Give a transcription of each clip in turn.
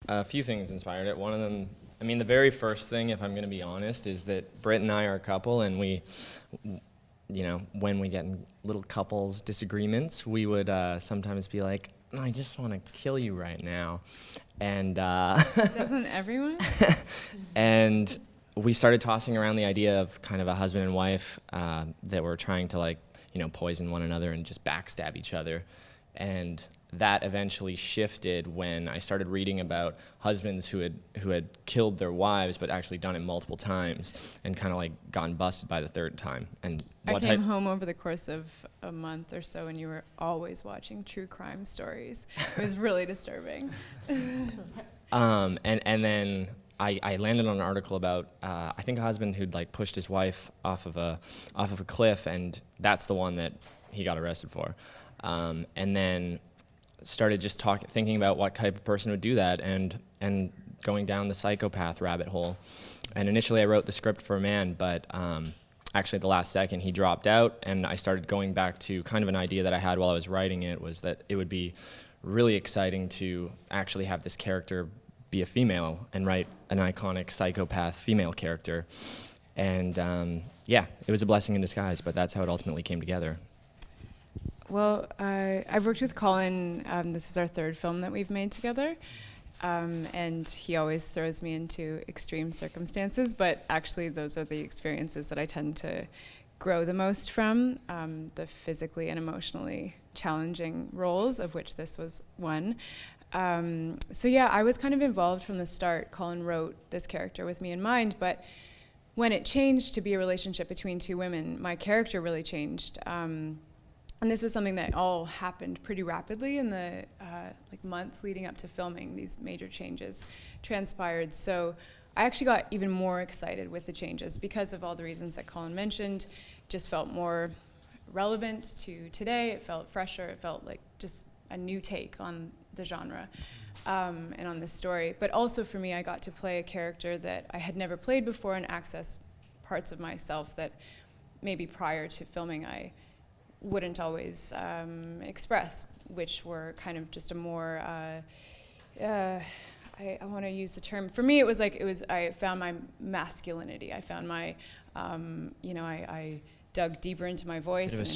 A few things inspired it. One of them, I mean, the very first thing, if I'm going to be honest, is that Britt and I are a couple, and we, you know, when we get in little couples disagreements, we would sometimes be like, I just want to kill you right now. And doesn't everyone? And we started tossing around the idea of kind of a husband and wife that were trying to, like, you know, poison one another and just backstab each other. And that eventually shifted when I started reading about husbands who had killed their wives, but actually done it multiple times and kind of like gotten busted by the third time. And I came home over the course of a month or so, and you were always watching true crime stories. It was really disturbing. And then I landed on an article about I think a husband who'd like pushed his wife off of a cliff, and that's the one that he got arrested for. And then started just thinking about what type of person would do that, and going down the psychopath rabbit hole. And initially I wrote the script for a man, but actually at the last second he dropped out, and I started going back to kind of an idea that I had while I was writing it, was that it would be really exciting to actually have this character be a female and write an iconic psychopath female character. And yeah, it was a blessing in disguise, but that's how it ultimately came together. Well, I've worked with Colin. This is our third film that we've made together. And he always throws me into extreme circumstances, but actually those are the experiences that I tend to grow the most from, the physically and emotionally challenging roles, of which this was one. So yeah, I was kind of involved from the start. Colin wrote this character with me in mind, but when it changed to be a relationship between two women, my character really changed. And this was something that all happened pretty rapidly in the like months leading up to filming. These major changes transpired. So I actually got even more excited with the changes because of all the reasons that Colin mentioned. Just felt more relevant to today. It felt fresher. It felt like just a new take on the genre and on this story. But also for me, I got to play a character that I had never played before and access parts of myself that maybe prior to filming I wouldn't always express, which were kind of just a more, I want to use the term, for me it was like, I found my masculinity. I found my, you know, I dug deeper into my voice and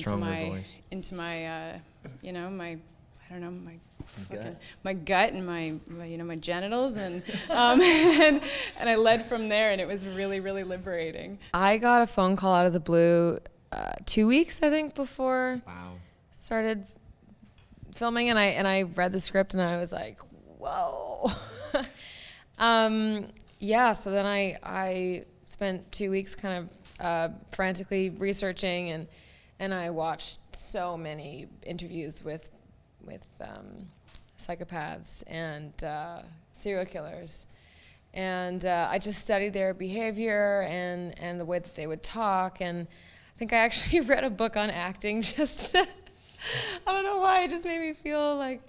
into my, you know, my, I don't know, my gut and my you know, my genitals, and and I led from there, and it was really, really liberating. I got a phone call out of the blue 2 weeks, I think, before started filming, and I read the script and I was like, whoa. Yeah, so then I spent 2 weeks kind of frantically researching, and I watched so many interviews with psychopaths and serial killers, and I just studied their behavior and the way that they would talk. And I think I actually read a book on acting just I don't know why, it just made me feel like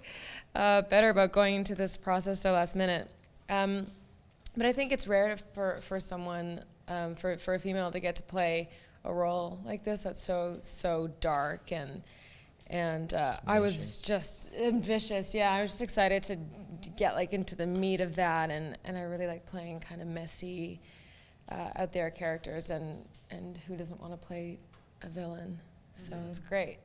better about going into this process so last minute. But I think it's rare for someone, for a female to get to play a role like this that's so dark and I was just ambitious. Yeah, I was just excited to get like into the meat of that, and I really like playing kind of messy, out there characters, and who doesn't want to play a villain? So it was great.